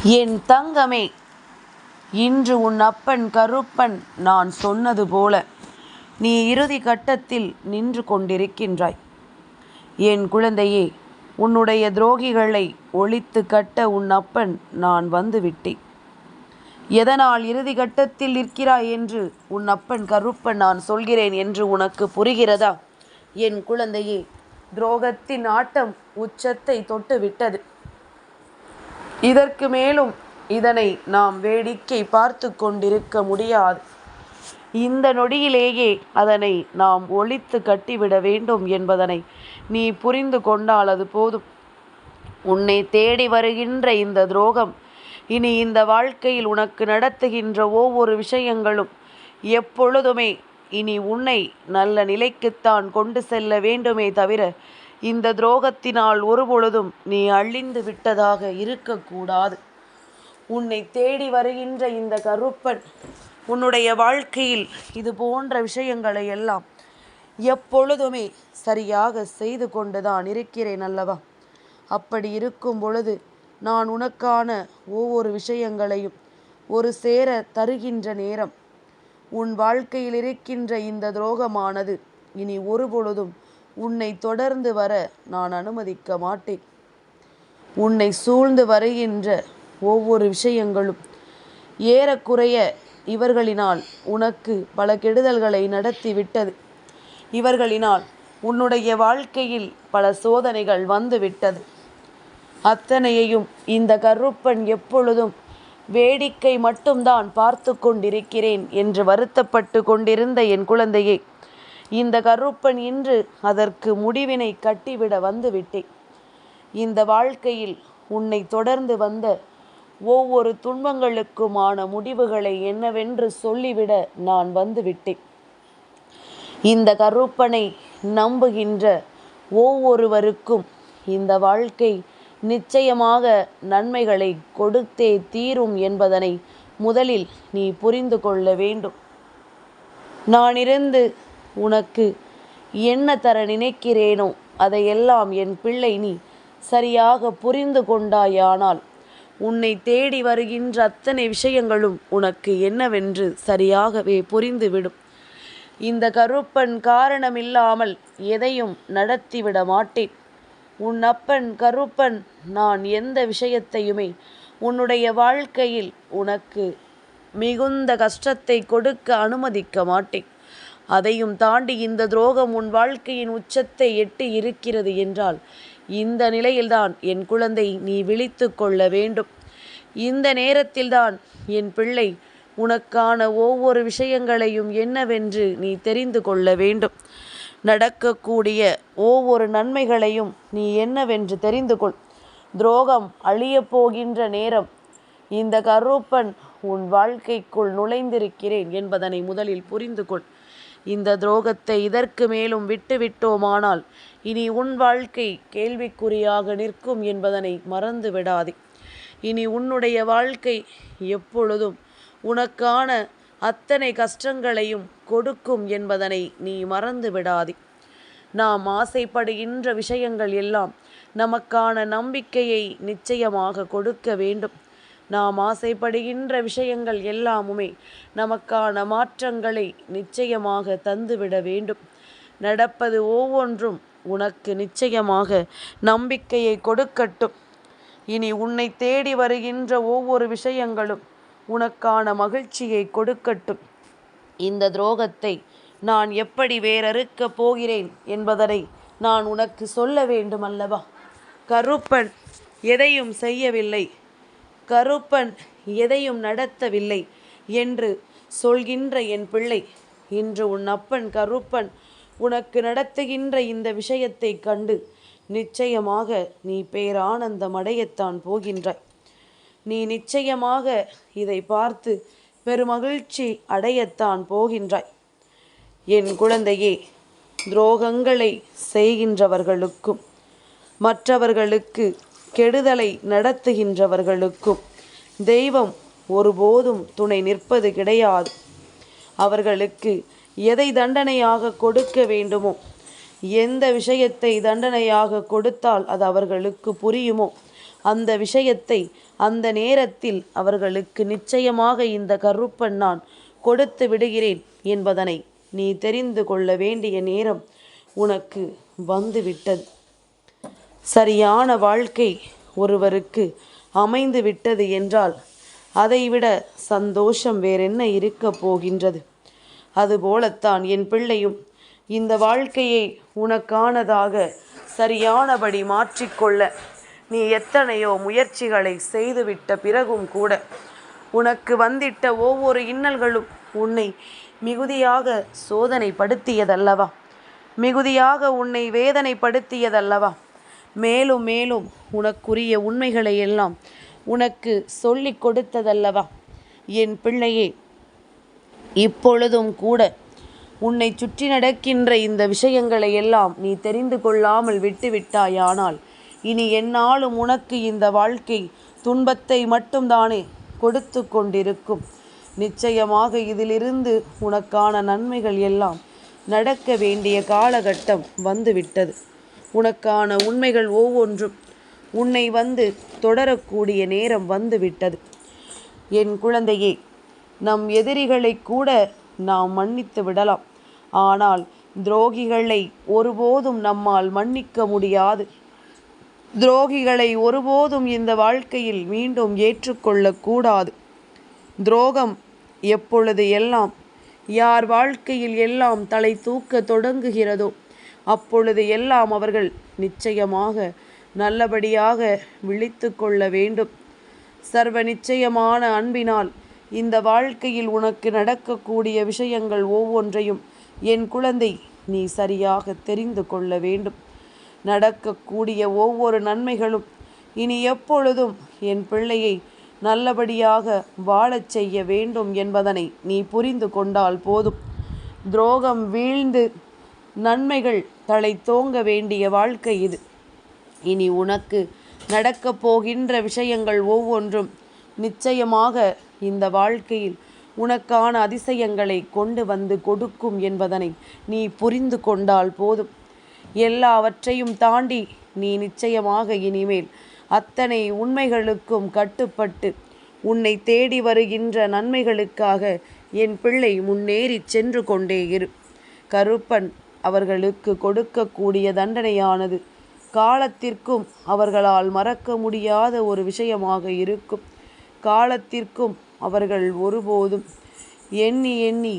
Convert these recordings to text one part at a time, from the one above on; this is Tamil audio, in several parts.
என் தங்கமே, இன்று உன் அப்பன் கருப்பன் நான் சொன்னது போல நீ இறுதி கட்டத்தில் நின்று கொண்டிருக்கின்றாய். என் குழந்தையே, உன்னுடைய துரோகிகளை ஒழித்து கட்ட உன் அப்பன் நான் வந்து விட்டேன். எதனால் இறுதி கட்டத்தில் நிற்கிறாய் என்று உன் அப்பன் கருப்பன் நான் சொல்கிறேன் என்று உனக்கு புரிகிறதா? என் குழந்தையே, துரோகத்தின் ஆட்டம் உச்சத்தை தொட்டு விட்டது. இதற்கு மேலும் இதனை நாம் வேடிக்கை பார்த்து கொண்டிருக்க முடியாது. இந்த நொடியிலேயே அதனை நாம் ஒழித்து கட்டிவிட வேண்டும் என்பதனை நீ புரிந்து கொண்டால் அது போதும். உன்னை தேடி வருகின்ற இந்த துரோகம் இனி இந்த வாழ்க்கையில் உனக்கு நடத்துகின்ற ஒவ்வொரு விஷயங்களும் எப்பொழுதுமே இனி உன்னை நல்ல நிலைக்குத்தான் கொண்டு செல்ல வேண்டுமே தவிர இந்த துரோகத்தினால் ஒருபொழுதும் நீ அழிந்து விட்டதாக இருக்கக்கூடாது. உன்னை தேடி வருகின்ற இந்த கருப்பன் உன்னுடைய வாழ்க்கையில் இது போன்ற விஷயங்களை எல்லாம் எப்பொழுதுமே சரியாக செய்து கொண்டுதான் இருக்கிறேன் அல்லவா? அப்படி இருக்கும் பொழுது நான் உனக்கான ஒவ்வொரு விஷயங்களையும் ஒரு சேர தருகின்ற நேரம் உன் வாழ்க்கையில் இருக்கின்ற இந்த துரோகமானது இனி ஒருபொழுதும் உன்னை தொடர்ந்து வர நான் அனுமதிக்க மாட்டேன். உன்னை சூழ்ந்து வருகின்ற ஒவ்வொரு விஷயங்களும் ஏறக்குறைய இவர்களினால் உனக்கு பல கெடுதல்களை நடத்திவிட்டது. இவர்களினால் உன்னுடைய வாழ்க்கையில் பல சோதனைகள் வந்துவிட்டது. அத்தனையையும் இந்த கருப்பன் எப்பொழுதும் வேடிக்கை மட்டும்தான் பார்த்து கொண்டிருக்கிறேன் என்று வருத்தப்பட்டு கொண்டிருந்த என் குழந்தையை, இந்த கருப்பன் இன்று அதற்கு முடிவினை கட்டிவிட வந்து விட்டேன். இந்த வாழ்க்கையில் உன்னை தொடர்ந்து வந்த ஒவ்வொரு துன்பங்களுக்குமான முடிவுகளை என்னவென்று சொல்லிவிட நான் வந்து விட்டேன். இந்த கருப்பனை நம்புகின்ற ஒவ்வொருவருக்கும் இந்த வாழ்க்கை நிச்சயமாக நன்மைகளை கொடுத்தே தீரும் என்பதனை முதலில் நீ புரிந்து கொள்ள வேண்டும். நான் இருந்து உனக்கு என்ன தர நினைக்கிறேனோ அதையெல்லாம் என் பிள்ளை நீ சரியாக புரிந்து கொண்டாயானால் உன்னை தேடி வருகின்ற அத்தனை விஷயங்களும் உனக்கு என்னவென்று சரியாகவே புரிந்துவிடும். இந்த கருப்பன் காரணமில்லாமல் எதையும் நடத்திவிட மாட்டேன். உன் அப்பன் கருப்பன் நான் எந்த விஷயத்தையுமே உன்னுடைய வாழ்க்கையில் உனக்கு மிகுந்த கஷ்டத்தை கொடுக்க அனுமதிக்க மாட்டேன். அதையும் தாண்டி இந்த துரோகம் உன் வாழ்க்கையின் உச்சத்தை எட்டி இருக்கிறது என்றால் இந்த நிலையில்தான் என் குழந்தை நீ விழித்து கொள்ள வேண்டும். இந்த நேரத்தில்தான் என் பிள்ளை உனக்கான ஒவ்வொரு விஷயங்களையும் என்னவென்று நீ தெரிந்து கொள்ள வேண்டும். நடக்கக்கூடிய ஒவ்வொரு நன்மைகளையும் நீ என்னவென்று தெரிந்து கொள். துரோகம் அழியப் போகின்ற நேரம் இந்த கருப்பன் உன் வாழ்க்கைக்குள் நுழைந்திருக்கிறேன் என்பதனை முதலில் புரிந்து கொள். இந்த துரோகத்தை இதற்கு மேலும் விட்டுவிட்டோமானால் இனி உன் வாழ்க்கை கேள்விக்குறியாக நிற்கும் என்பதனை மறந்து விடாதே. இனி உன்னுடைய வாழ்க்கை எப்பொழுதும் உனக்கான அத்தனை கஷ்டங்களையும் கொடுக்கும் என்பதனை நீ மறந்து விடாதே. நாம் ஆசைப்படுகின்ற விஷயங்கள் எல்லாம் நமக்கான நம்பிக்கையை நிச்சயமாக கொடுக்க வேண்டும். நாம் ஆசைப்படுகின்ற விஷயங்கள் எல்லாமுமே நமக்கான மாற்றங்களை நிச்சயமாக தந்துவிட வேண்டும். நடப்பது ஒவ்வொன்றும் உனக்கு நிச்சயமாக நம்பிக்கையை கொடுக்கட்டும். இனி உன்னை தேடி வருகின்ற ஒவ்வொரு விஷயங்களும் உனக்கான மகிழ்ச்சியை கொடுக்கட்டும். இந்த துரோகத்தை நான் எப்படி வேறறுக்கப் போகிறேன் என்பதனை நான் உனக்கு சொல்ல வேண்டும் அல்லவா? கருப்பன் எதையும் செய்யவில்லை, கருப்பன் எதையும் நடத்தவில்லை என்று சொல்கின்ற என் பிள்ளை, இன்று உன் அப்பன் கருப்பன் உனக்கு நடத்துகின்ற இந்த விஷயத்தை கண்டு நிச்சயமாக நீ பேரானந்தம் அடையத்தான் போகின்றாய். நீ நிச்சயமாக இதை பார்த்து பெருமகிழ்ச்சி அடையத்தான் போகின்றாய். என் குழந்தையே, துரோகங்களை செய்கின்றவர்களுக்கும் மற்றவர்களுக்கு கெடுதலை நடத்துகின்றவர்களுக்கும் தெய்வம் ஒருபோதும் துணை நிற்பது கிடையாது. அவர்களுக்கு எதை தண்டனையாக கொடுக்க வேண்டுமோ, எந்த விஷயத்தை தண்டனையாக கொடுத்தால் அது அவர்களுக்கு புரியுமோ அந்த விஷயத்தை அந்த நேரத்தில் அவர்களுக்கு நிச்சயமாக இந்த கருப்பன் நான் கொடுத்து விடுகிறேன் என்பதனை நீ தெரிந்து கொள்ள வேண்டிய நேரம் உனக்கு வந்துவிட்டது. சரியான வாழ்க்கை ஒருவருக்கு அமைந்து விட்டது என்றால் அதைவிட சந்தோஷம் வேறென்ன இருக்கப் போகின்றது? அதுபோலத்தான் என் பிள்ளையும் இந்த வாழ்க்கையை உனக்கானதாக சரியானபடி மாற்றிக்கொள்ள நீ எத்தனையோ முயற்சிகளை செய்துவிட்ட பிறகும் கூட உனக்கு வந்திட்ட ஒவ்வொரு இன்னல்களும் உன்னை மிகுதியாக சோதனைப்படுத்தியதல்லவா? மிகுதியாக உன்னை வேதனைப்படுத்தியதல்லவா? மேலும் மேலும் உனக்குரிய உண்மைகளை எல்லாம் உனக்கு சொல்லிக் கொடுத்ததல்லவா? என் பிள்ளையே, இப்பொழுதும் கூட உன்னை சுற்றி நடக்கின்ற இந்த விஷயங்களை எல்லாம் நீ தெரிந்து கொள்ளாமல் விட்டுவிட்டாயானால் இனி எந்நாளும் உனக்கு இந்த வாழ்க்கை துன்பத்தை மட்டும்தானே கொடுத்து கொண்டிருக்கும். நிச்சயமாக இதிலிருந்து உனக்கான நன்மைகள் எல்லாம் நடக்க வேண்டிய காலகட்டம் வந்துவிட்டது. உனக்கான உண்மைகள் ஒவ்வொன்றும் உன்னை வந்து தொடரக்கூடிய நேரம் வந்துவிட்டது. என் குழந்தையே, நம் எதிரிகளை கூட நாம் மன்னித்து விடலாம். ஆனால் துரோகிகளை ஒருபோதும் நம்மால் மன்னிக்க முடியாது. துரோகிகளை ஒருபோதும் இந்த வாழ்க்கையில் மீண்டும் ஏற்றுக்கொள்ளக்கூடாது. துரோகம் எப்பொழுது எல்லாம் யார் வாழ்க்கையில் எல்லாம் தலை தூக்க தொடங்குகிறதோ அப்பொழுது எல்லாம் அவர்கள் நிச்சயமாக நல்லபடியாக விழித்து கொள்ள வேண்டும். சர்வ நிச்சயமான அன்பினால் இந்த வாழ்க்கையில் உனக்கு நடக்கக்கூடிய விஷயங்கள் ஒவ்வொன்றையும் என் குழந்தை நீ சரியாக தெரிந்து கொள்ள வேண்டும். நடக்கக்கூடிய ஒவ்வொரு நன்மைகளும் இனி எப்பொழுதும் என் பிள்ளையை நல்லபடியாக வாழச் செய்ய வேண்டும் என்பதனை நீ புரிந்து கொண்டால் போதும். துரோகம் வீழ்ந்து நன்மைகள் தலை தோங்க வேண்டிய வாழ்க்கை இது. இனி உனக்கு நடக்கப் போகின்ற விஷயங்கள் ஒவ்வொன்றும் நிச்சயமாக இந்த வாழ்க்கையில் உனக்கான அதிசயங்களை கொண்டு வந்து கொடுக்கும் என்பதனை நீ புரிந்து கொண்டால் போதும். எல்லாவற்றையும் தாண்டி நீ நிச்சயமாக இனிமேல் அத்தனை உண்மைகளுக்கும் கட்டுப்பட்டு உன்னை தேடி வருகின்ற நன்மைகளுக்காக என் பிள்ளை முன்னேறி சென்று கொண்டே இரு. கருப்பன் அவர்களுக்கு கொடுக்கக்கூடிய தண்டனையானது காலத்திற்கும் அவர்களால் மறக்க முடியாத ஒரு விஷயமாக இருக்கும். காலத்திற்கும் அவர்கள் ஒருபோதும் எண்ணி எண்ணி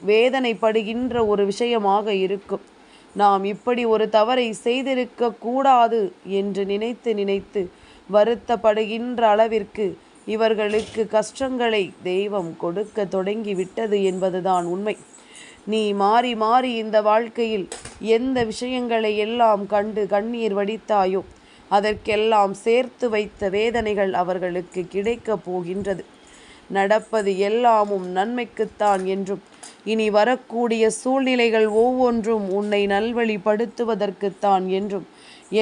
வேதனைப்படுகின்ற ஒரு விஷயமாக இருக்கும். நாம் இப்படி ஒரு தவறை செய்திருக்க கூடாது என்று நினைத்து நினைத்து வருத்தப்படுகின்ற அளவிற்கு இவர்களுக்கு கஷ்டங்களை தெய்வம் கொடுக்க தொடங்கிவிட்டது என்பதுதான் உண்மை. நீ மாறி மாறி இந்த வாழ்க்கையில் எந்த விஷயங்களை எல்லாம் கண்டு கண்ணீர் வடித்தாயோ அதற்கெல்லாம் சேர்த்து வைத்த வேதனைகள் அவர்களுக்கு கிடைக்கப் போகின்றது. நடப்பது எல்லாமும் நன்மைக்குத்தான் என்றும் இனி வரக்கூடிய சூழ்நிலைகள் ஒவ்வொன்றும் உன்னை நல்வழிப்படுத்துவதற்குத்தான் என்றும்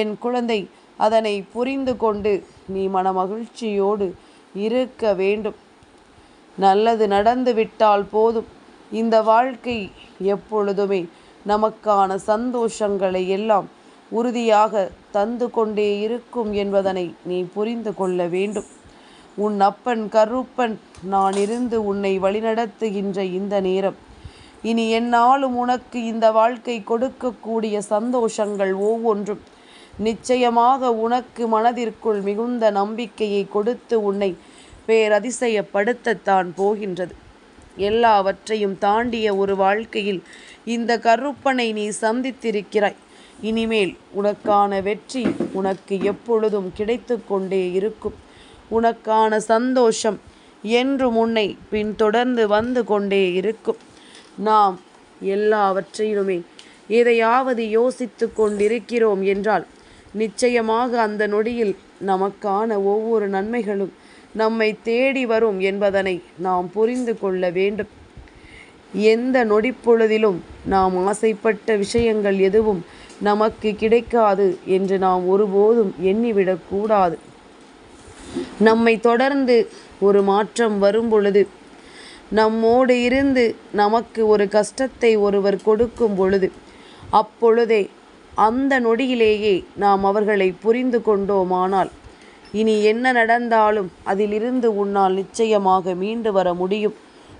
என் குழந்தை அதனை புரிந்து கொண்டு நீ மனமகிழ்ச்சியோடு இருக்க வேண்டும். நல்லது நடந்துவிட்டால் போதும். இந்த வாழ்க்கை எப்பொழுதுமே நமக்கான சந்தோஷங்களை எல்லாம் உறுதியாக தந்து கொண்டே இருக்கும் என்பதனை நீ புரிந்து கொள்ள வேண்டும். உன் அப்பன் கருப்பன் நான் இருந்து உன்னை வழிநடத்துகின்ற இந்த நேரம் இனி எந்நாளும் உனக்கு இந்த வாழ்க்கை கொடுக்கக்கூடிய சந்தோஷங்கள் ஒவ்வொன்றும் நிச்சயமாக உனக்கு மனதிற்குள் மிகுந்த நம்பிக்கையை கொடுத்து உன்னை பேரதிசயப்படுத்தத்தான் போகின்றது. எல்லாவற்றையும் தாண்டிய ஒரு வாழ்க்கையில் இந்த கருப்பனை நீ சந்தித்திருக்கிறாய். இனிமேல் உனக்கான வெற்றி உனக்கு எப்பொழுதும் கிடைத்து கொண்டே இருக்கும். உனக்கான சந்தோஷம் என்றும் உன்னை பின்தொடர்ந்து வந்து கொண்டே இருக்கும். நாம் எல்லாவற்றையுமே எதையாவது யோசித்து கொண்டிருக்கிறோம் என்றால் நிச்சயமாக அந்த நொடியில் நமக்கான ஒவ்வொரு நன்மைகளும் நம்மை தேடி வரும் என்பதனை நாம் புரிந்து கொள்ள வேண்டும். எந்த நொடிப்பொழுதிலும் நாம் ஆசைப்பட்ட விஷயங்கள் எதுவும் நமக்கு கிடைக்காது என்று நாம் ஒருபோதும் எண்ணிவிடக்கூடாது. நம்மை தொடர்ந்து ஒரு மாற்றம் வரும் பொழுது, நம்மோடு இருந்து நமக்கு ஒரு கஷ்டத்தை ஒருவர் கொடுக்கும் பொழுது, அப்பொழுதே அந்த நொடியிலேயே நாம் அவர்களை புரிந்து கொண்டோமானால் இனி என்ன நடந்தாலும் அதிலிருந்து உன்னால் நிச்சயமாக மீண்டு வர முடியும்.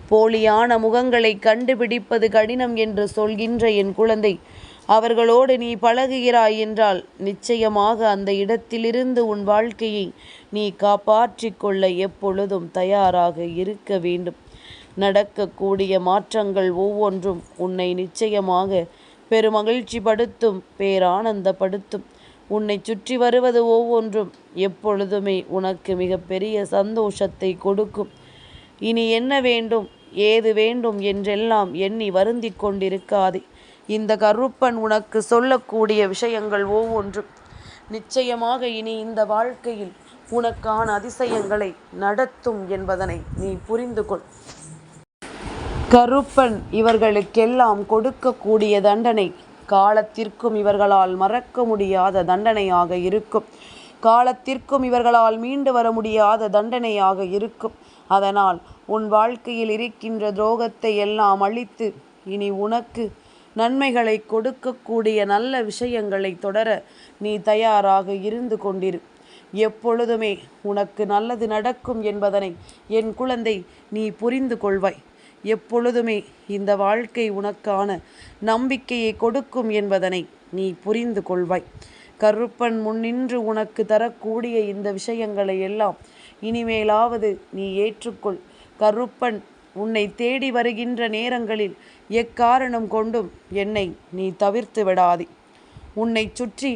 போலியான முகங்களை கண்டுபிடிப்பது கடினம் என்று சொல்கின்ற என் குழந்தை, அவர்களோடு நீ பழகுகிறாய் என்றால் நிச்சயமாக அந்த இடத்திலிருந்து உன் வாழ்க்கையை நீ காப்பாற்றிக் கொள்ள எப்பொழுதும் தயாராக இருக்க வேண்டும். நடக்கக்கூடிய மாற்றங்கள் ஒவ்வொன்றும் உன்னை நிச்சயமாக பெருமகிழ்ச்சி படுத்தும், பேரானந்தப்படுத்தும். உன்னை சுற்றி வருவது ஒவ்வொன்றும் எப்பொழுதுமே உனக்கு மிகப்பெரிய சந்தோஷத்தை கொடுக்கும். இனி என்ன வேண்டும், ஏது வேண்டும் என்றெல்லாம் எண்ணி வருந்தி கொண்டிருக்காதே. இந்த கருப்பன் உனக்கு சொல்லக்கூடிய விஷயங்கள் ஒவ்வொன்றும் நிச்சயமாக இனி இந்த வாழ்க்கையில் உனக்கான அதிசயங்களை நடத்தும் என்பதனை நீ புரிந்து கொள். கருப்பன் இவர்களுக்கெல்லாம் கொடுக்கக்கூடிய தண்டனை காலத்திற்கும் இவர்களால் மறக்க முடியாத தண்டனையாக இருக்கும். காலத்திற்கும் இவர்களால் மீண்டு வர முடியாத தண்டனையாக இருக்கும். அதனால் உன் வாழ்க்கையில் இருக்கின்ற துரோகத்தை எல்லாம் அழித்து இனி உனக்கு நன்மைகளை கொடுக்கக்கூடிய நல்ல விஷயங்களை தொடர நீ தயாராக இருந்து கொண்டிரு. எப்பொழுதுமே உனக்கு நல்லது நடக்கும் என்பதனை என் குழந்தை நீ புரிந்து கொள்வாய். எப்பொழுதுமே இந்த வாழ்க்கை உனக்கான நம்பிக்கையை கொடுக்கும் என்பதனை நீ புரிந்து கொள்வாய். கருப்பன் முன்னின்று உனக்கு தரக்கூடிய இந்த விஷயங்களை எல்லாம் இனிமேலாவது நீ ஏற்றுக்கொள். கருப்பன் உன்னை தேடி வருகின்ற நேரங்களில் எக்காரணம் கொண்டும் என்னை நீ தவிர்த்து விடாதே. உன்னை சுற்றி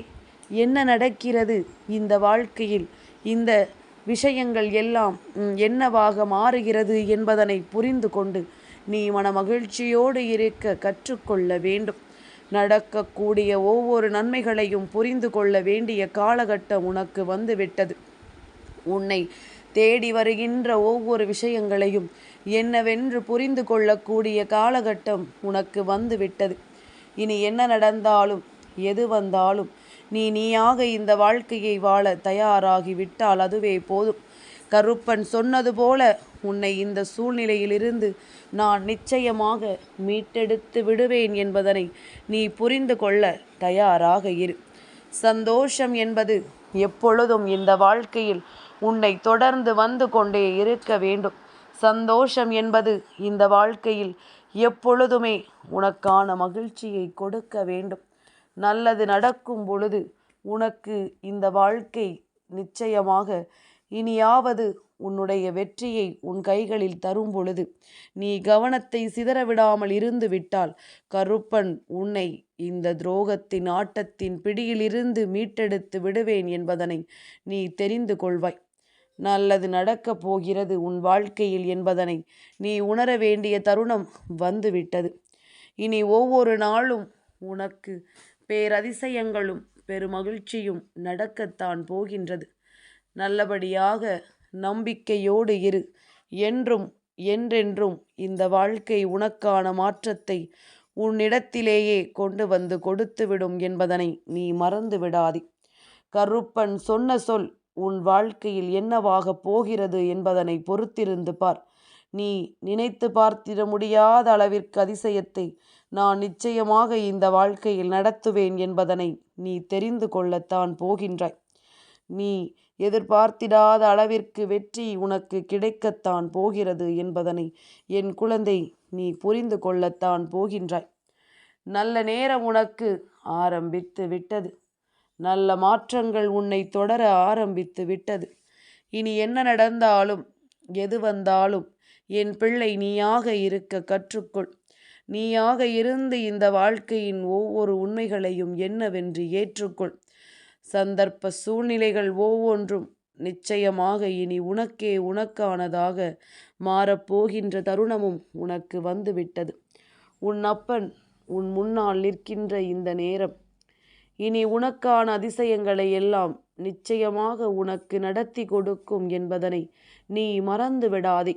என்ன நடக்கிறது இந்த வாழ்க்கையில், இந்த விஷயங்கள் எல்லாம் என்னவாக மாறுகிறது என்பதனை புரிந்து கொண்டு நீ மனமகிழ்ச்சியோடு இருக்க கற்றுக்கொள்ள வேண்டும். நடக்கக்கூடிய ஒவ்வொரு நன்மைகளையும் புரிந்து கொள்ள வேண்டிய காலகட்டம் உனக்கு வந்துவிட்டது. உன்னை தேடி வருகின்ற ஒவ்வொரு விஷயங்களையும் என்னவென்று புரிந்து கொள்ளக்கூடிய காலகட்டம் உனக்கு வந்துவிட்டது. இனி என்ன நடந்தாலும் எது வந்தாலும் நீயாக இந்த வாழ்க்கையை வாழ தயாராகிவிட்டால் அதுவே போதும். கருப்பன் சொன்னது போல உன்னை இந்த சூழ்நிலையிலிருந்து நான் நிச்சயமாக மீட்டெடுத்து விடுவேன் என்பதனை நீ புரிந்து கொள்ள தயாராக இரு. சந்தோஷம் என்பது எப்பொழுதும் இந்த வாழ்க்கையில் உன்னை தொடர்ந்து வந்து கொண்டே இருக்க வேண்டும். சந்தோஷம் என்பது இந்த வாழ்க்கையில் எப்பொழுதுமே உனக்கான மகிழ்ச்சியை கொடுக்க வேண்டும். நல்லது நடக்கும் பொழுது உனக்கு இந்த வாழ்க்கை நிச்சயமாக இனியாவது உன்னுடைய வெற்றியை உன் கைகளில் தரும் பொழுது நீ கவனத்தை சிதறவிடாமல் இருந்து விட்டால் கருப்பன் உன்னை இந்த துரோகத்தின் ஆட்டத்தின் பிடியிலிருந்து மீட்டெடுத்து விடுவேன் என்பதனை நீ தெரிந்து கொள்வாய். நல்லது நடக்கப் போகிறது உன் வாழ்க்கையில் என்பதனை நீ உணர வேண்டிய தருணம் வந்துவிட்டது. இனி ஒவ்வொரு நாளும் உனக்கு பேரதிசயங்களும் பெருமகிழ்ச்சியும் நடக்கத்தான் போகின்றது. நல்லபடியாக நம்பிக்கையோடு இரு. என்றும் என்றென்றும் இந்த வாழ்க்கை உனக்கான மாற்றத்தை உன்னிடத்திலேயே கொண்டு வந்து கொடுத்துவிடும் என்பதனை நீ மறந்து விடாதே. கருப்பன் சொன்ன சொல் உன் வாழ்க்கையில் என்னவாக போகிறது என்பதனை பொறுத்திருந்து பார். நீ நினைத்து பார்த்திட முடியாத அளவிற்கு அதிசயத்தை நான் நிச்சயமாக இந்த வாழ்க்கையில் நடத்துவேன் என்பதனை நீ தெரிந்து கொள்ளத்தான் போகின்றாய். நீ எதிர்பார்த்திடாத அளவிற்கு வெற்றி உனக்கு கிடைக்கத்தான் போகிறது என்பதனை என் குழந்தை நீ புரிந்து கொள்ளத்தான் போகின்றாய். நல்ல நேரம் உனக்கு ஆரம்பித்து விட்டது. நல்ல மாற்றங்கள் உன்னை தொடர ஆரம்பித்து விட்டது. இனி என்ன நடந்தாலும் எது வந்தாலும் என் பிள்ளை நீயாக இருக்க கற்றுக்கொள். நீயாக இருந்து இந்த வாழ்க்கையின் ஒவ்வொரு உண்மைகளையும் என்னவென்று ஏற்றுக்கொள். சந்தர்ப்ப சூழ்நிலைகள் ஒவ்வொன்றும் நிச்சயமாக இனி உனக்கே உனக்கானதாக மாறப்போகின்ற தருணமும் உனக்கு வந்துவிட்டது. உன் அப்பன் உன் முன்னால் நிற்கின்ற இந்த நேரம் இனி உனக்கான அதிசயங்களை எல்லாம் நிச்சயமாக உனக்கு நடத்தி கொடுக்கும் என்பதனை நீ மறந்து விடாதே.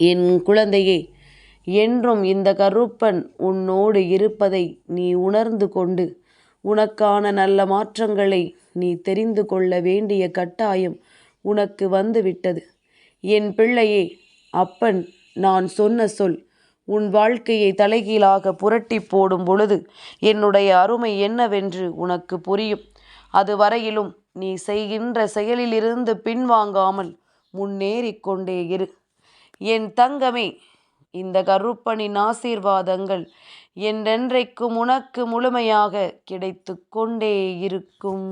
என் குழந்தையே, என்றும் இந்த கருப்பன் உன்னோடு இருப்பதை நீ உணர்ந்து கொண்டு உனக்கான நல்ல மாற்றங்களை நீ தெரிந்து கொள்ள வேண்டிய கட்டாயம் உனக்கு வந்துவிட்டது. என் பிள்ளையே, அப்பன் நான் சொன்ன சொல் உன் வாழ்க்கையை தலைகீழாக புரட்டி போடும் பொழுது என்னுடைய அருமை என்னவென்று உனக்கு புரியும். அதுவரையிலும் நீ செய்கின்ற செயலிலிருந்து பின்வாங்காமல் முன்னேறிக் கொண்டே இரு. என் தங்கமே, இந்த கருப்பனின் ஆசீர்வாதங்கள் என்றென்றைக்கும் உனக்கு முழுமையாக கிடைத்து கொண்டே இருக்கும்.